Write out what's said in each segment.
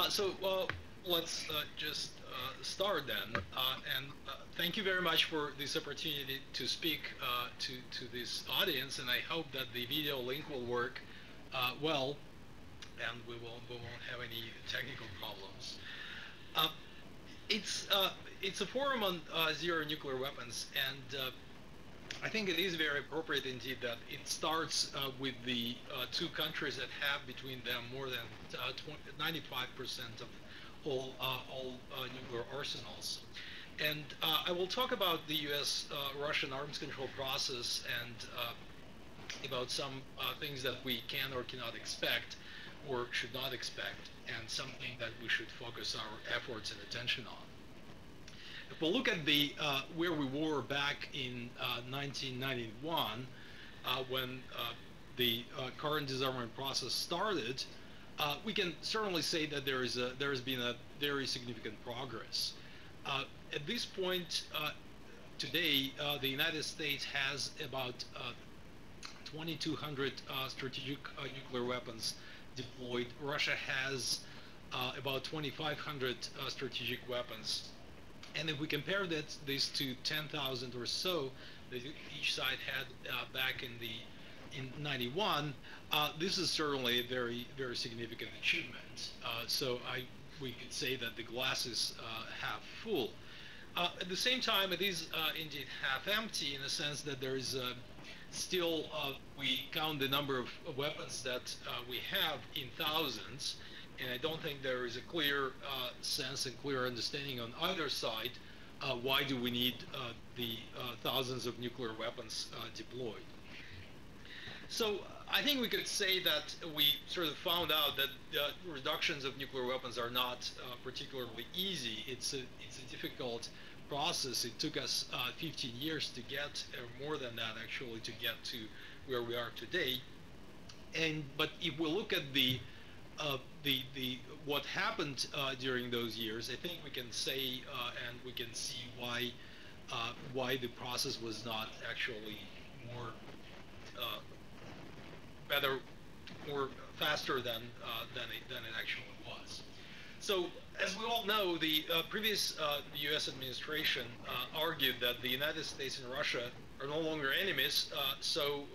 So let's just start then. And thank you very much for this opportunity to speak to this audience. And I hope that the video link will work well, and we won't have any technical problems. Uh, it's a forum on zero nuclear weapons, and I think it is very appropriate indeed that it starts with the two countries that have between them more than 95% of all nuclear arsenals. And I will talk about the U.S.-Russian arms control process and about some things that we can or cannot expect or should not expect, and something that we should focus our efforts and attention on. If we look at the where we were back in 1991, when the current disarmament process started, we can certainly say that there has been a very significant progress. At this point, today, the United States has about 2,200 strategic nuclear weapons deployed. Russia has about 2,500 strategic weapons. And if we compare these to 10,000 or so that each side had back in 91, this is certainly a very, very significant achievement. So we could say that the glass is half full. At the same time, it is indeed half empty in the sense that there is still, we count the number of weapons that we have in thousands. And I don't think there is a clear sense and clear understanding on either side why do we need the thousands of nuclear weapons deployed. So I think we could say that we sort of found out that reductions of nuclear weapons are not particularly easy. It's a difficult process. It took us 15 years to get, or more than that actually, to get to where we are today. But if we look at the what happened during those years, I think we can say and we can see why the process was not actually more better or faster than it actually was. So, as we all know, the previous U.S. administration argued that the United States and Russia are no longer enemies, so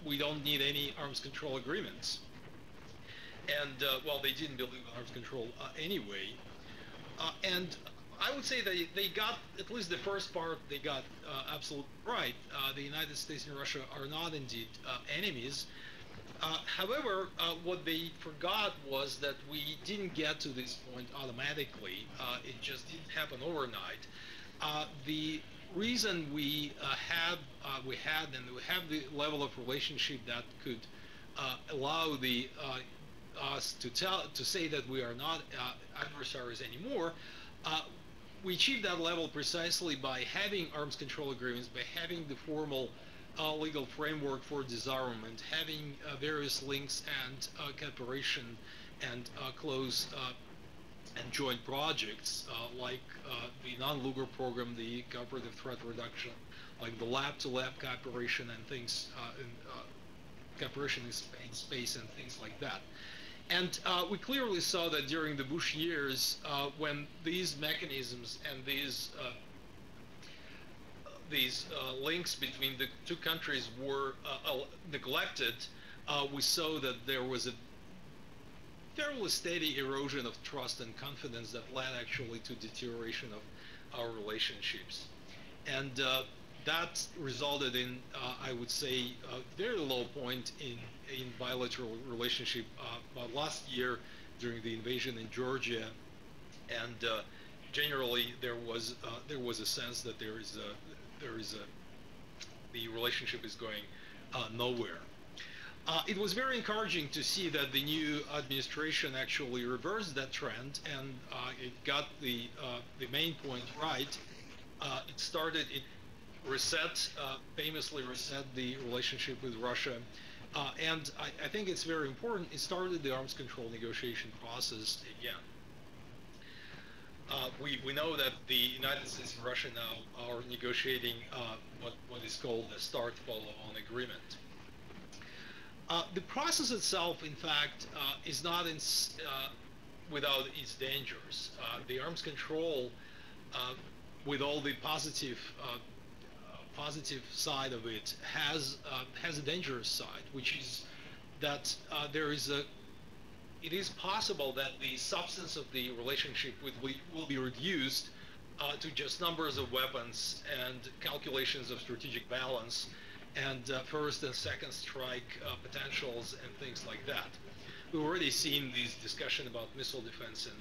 we don't need any arms control agreements. And well, they didn't believe in arms control anyway. And I would say that they got, at least the first part, they got absolutely right. The United States and Russia are not indeed enemies. However, what they forgot was that we didn't get to this point automatically. It just didn't happen overnight. The reason we had the level of relationship that could allow us to say that we are not adversaries anymore, we achieved that level precisely by having arms control agreements, by having the formal legal framework for disarmament, having various links and cooperation and close and joint projects like the non-Lugar program, the cooperative threat reduction, like the lab-to-lab cooperation and things, cooperation in space and things like that. And we clearly saw that during the Bush years, when these mechanisms and these links between the two countries were neglected, we saw that there was a fairly steady erosion of trust and confidence that led actually to deterioration of our relationships. And that resulted in, I would say, a very low point in bilateral relationship last year during the invasion in Georgia, and generally there was a sense that the relationship is going nowhere. It was very encouraging to see that the new administration actually reversed that trend, and it got the main point right. It famously reset the relationship with Russia. And I think it's very important, it started the arms control negotiation process again. We know that the United States and Russia now are negotiating what is called a START follow-on agreement. The process itself, in fact, is not without its dangers. The arms control, with all the positive side of it, has a dangerous side, which is that it is possible that the substance of the relationship will be reduced to just numbers of weapons and calculations of strategic balance and first and second strike potentials and things like that. We've already seen these discussion about missile defense and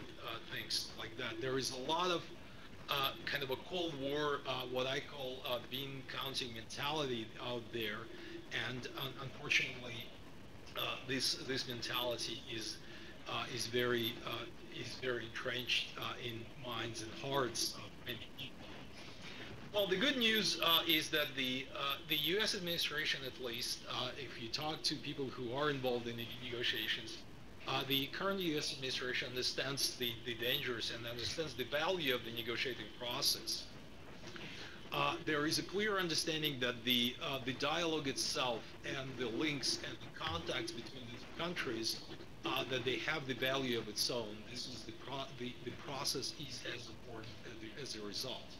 things like that. There is a lot of kind of a Cold War, what I call bean counting mentality out there, and unfortunately, this mentality is very entrenched in minds and hearts of many people. Well, the good news is that the U.S. administration, at least, if you talk to people who are involved in the negotiations, the current U.S. administration understands the dangers and understands the value of the negotiating process. There is a clear understanding that the dialogue itself and the links and the contacts between the two countries, that they have the value of its own. This is the process is as important as a result.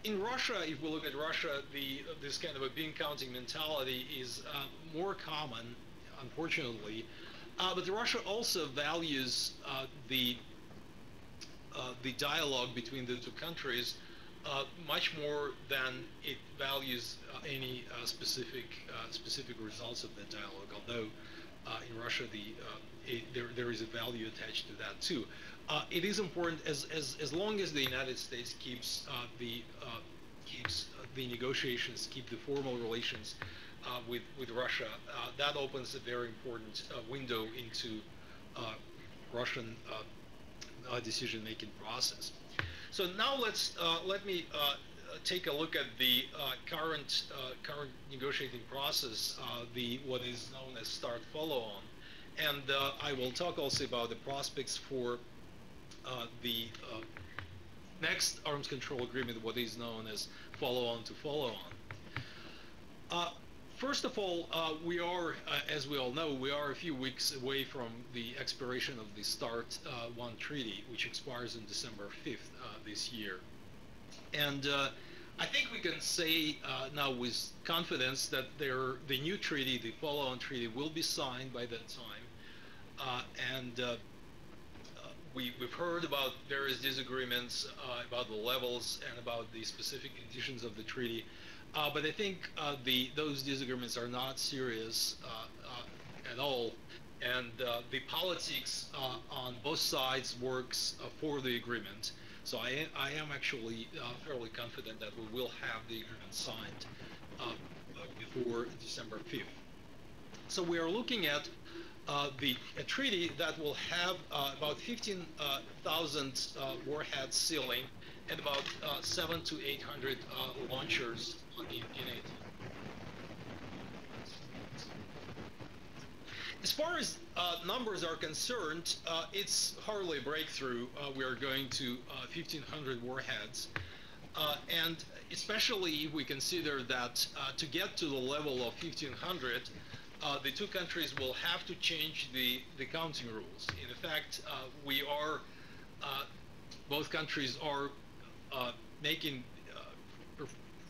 In Russia, if we look at Russia, this kind of a bean counting mentality is more common, unfortunately. But Russia also values the dialogue between the two countries much more than it values any specific results of that dialogue. Although in Russia, there is a value attached to that too. It is important as long as the United States keeps the negotiations, keep the formal relations with Russia. That opens a very important window into Russian decision-making process. So now let me take a look at the current negotiating process, what is known as START follow-on, and I will talk also about the prospects for the next arms control agreement, what is known as follow-on to follow-on. First of all, we are, as we all know, we are a few weeks away from the expiration of the START 1 treaty, which expires on December 5th this year. And I think we can say now with confidence that the new treaty, the follow-on treaty, will be signed by that time. We've heard about various disagreements about the levels and about the specific conditions of the treaty. But I think those disagreements are not serious at all, and the politics on both sides works for the agreement. So I am actually fairly confident that we will have the agreement signed before December 5th. So we are looking at a treaty that will have about 15,000 warheads ceiling and about 700 to 800 launchers in it. As far as numbers are concerned, it's hardly a breakthrough. We are going to 1,500 warheads, and especially if we consider that to get to the level of 1,500, the two countries will have to change the counting rules. In fact, both countries are making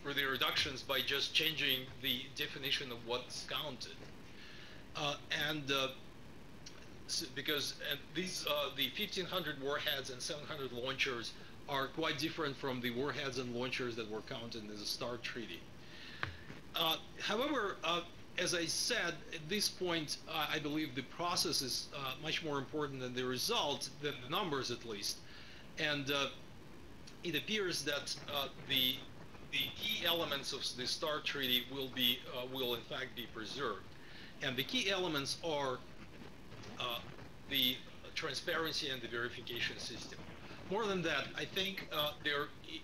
for the reductions by just changing the definition of what's counted. Because these the 1,500 warheads and 700 launchers are quite different from the warheads and launchers that were counted in the START treaty. However, as I said, at this point, I believe the process is much more important than the result, than the numbers at least. And it appears that the key elements of the START treaty will in fact be preserved. And the key elements are the transparency and the verification system. More than that, I think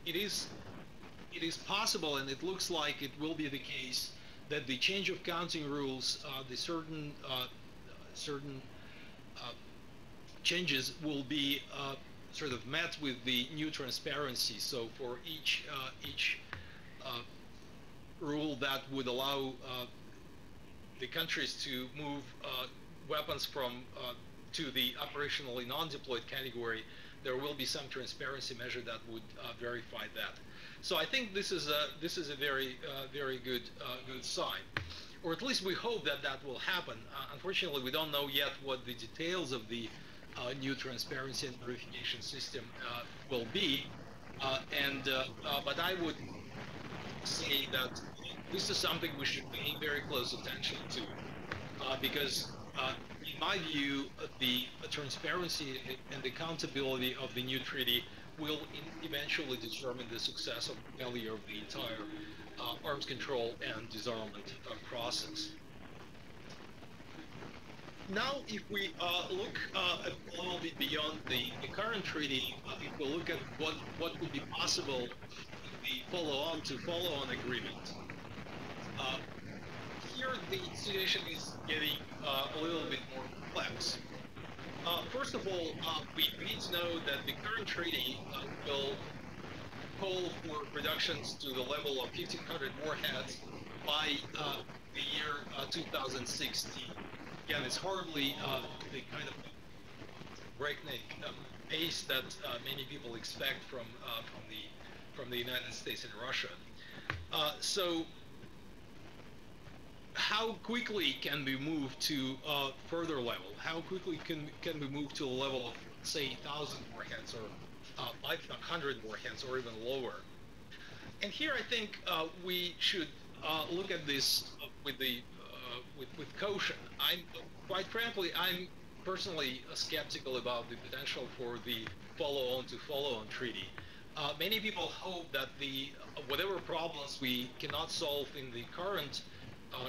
it is possible, and it looks like it will be the case, that the change of counting rules, the certain changes will be sort of met with the new transparency. So for each rule that would allow the countries to move weapons from to the operationally non-deployed category, there will be some transparency measure that would verify that. So I think this is a very good sign, or at least we hope that that will happen. Unfortunately, we don't know yet what the details of the new transparency and verification system will be, but I would say that this is something we should pay very close attention to, because in my view, the transparency and accountability of the new treaty will eventually determine the success or failure of the entire arms control and disarmament process. Now, if we look a little bit beyond the current treaty, if we look at what would be possible in the follow-on agreement, here the situation is getting a little bit more complex. First of all, we need to know that the current treaty will call for reductions to the level of 1,500 warheads by the year 2016. Again, it's hardly the kind of breakneck pace that many people expect from the United States and Russia. So how quickly can we move to a further level? How quickly can we move to a level of, say, 1,000 warheads or 500 warheads or even lower? And here I think we should look at this with caution. Quite frankly, I'm personally skeptical about the potential for the follow-on treaty. Many people hope that whatever problems we cannot solve in the current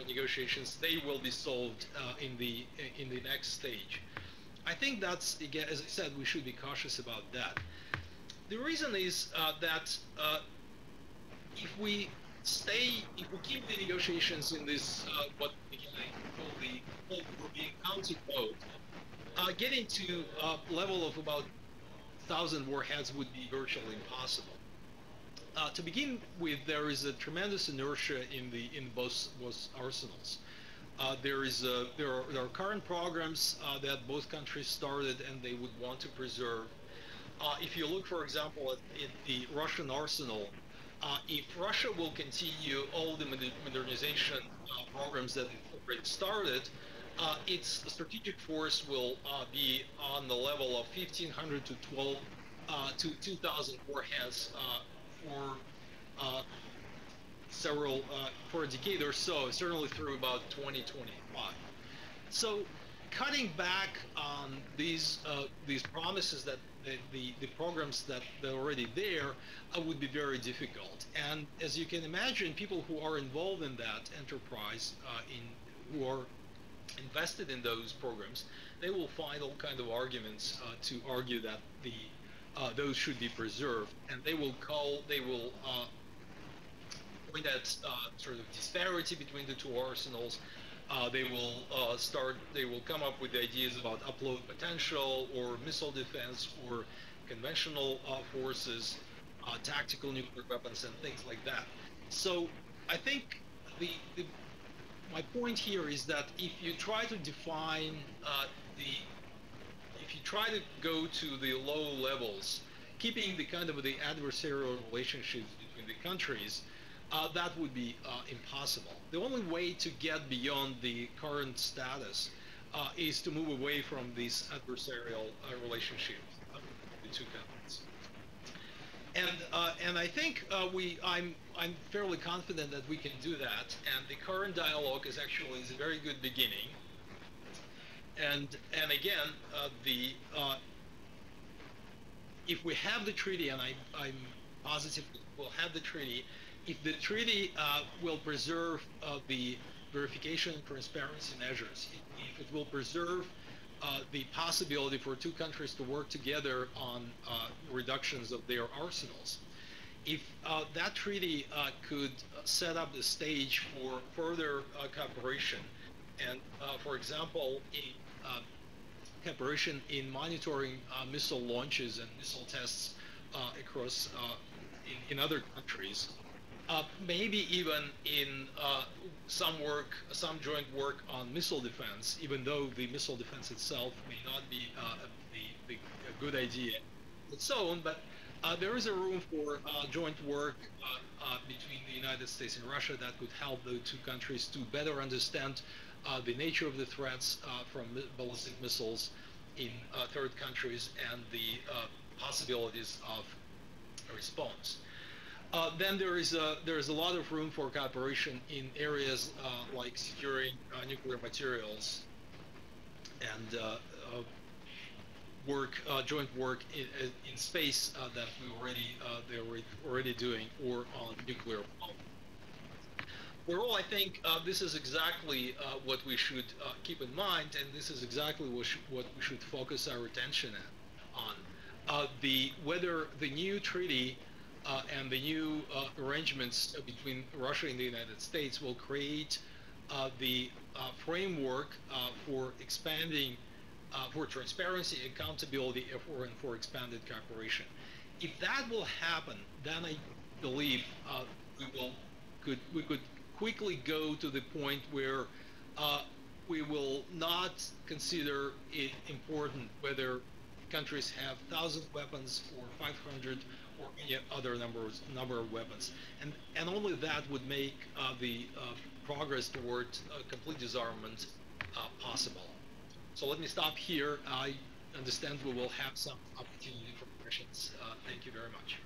negotiations, they will be solved in the next stage. I think that's, again, as I said, we should be cautious about that. The reason is that if we keep the negotiations in this what we call the European Council mode, getting to a level of about 1,000 warheads would be virtually impossible. To begin with, there is a tremendous inertia in both arsenals. There are current programs that both countries started and they would want to preserve. If you look, for example, at the Russian arsenal, if Russia will continue all the modernization programs that it already started, its strategic force will be on the level of 1,500 to 2,000 warheads for a decade or so, certainly through about 2025. So cutting back on these promises that the programs that are already there would be very difficult. And as you can imagine, people who are involved in that enterprise, who are invested in those programs, they will find all kinds of arguments to argue that those should be preserved, and they will point at sort of disparity between the two arsenals. They will come up with ideas about upload potential or missile defense or conventional forces, tactical nuclear weapons, and things like that. So I think my point here is that if you try to define if you try to go to the low levels, keeping the kind of the adversarial relationships between the countries, that would be impossible. The only way to get beyond the current status is to move away from these adversarial relationships between the two countries. And I think I'm fairly confident that we can do that. And the current dialogue is a very good beginning. And again, if we have the treaty, and I'm positive we'll have the treaty, if the treaty will preserve the verification and transparency measures, if it will preserve the possibility for two countries to work together on reductions of their arsenals, if that treaty could set up the stage for further cooperation, and for example, cooperation in monitoring missile launches and missile tests across in other countries, maybe even in some joint work on missile defense, even though the missile defense itself may not be a good idea its own, but there is a room for joint work between the United States and Russia that could help the two countries to better understand the nature of the threats from ballistic missiles in third countries and the possibilities of a response. Then there is a lot of room for cooperation in areas like securing nuclear materials and joint work in space that they're already doing, or on nuclear power. Overall, I think this is exactly what we should keep in mind, and this is exactly what we should focus our attention on. Whether the new treaty and the new arrangements between Russia and the United States will create the framework for expanding, for transparency, accountability, and for expanded cooperation. If that will happen, then I believe we could quickly go to the point where we will not consider it important whether countries have 1,000 weapons or 500 or any other number of weapons, and only that would make the progress toward complete disarmament possible. So let me stop here. I understand we will have some opportunity for questions. Thank you very much.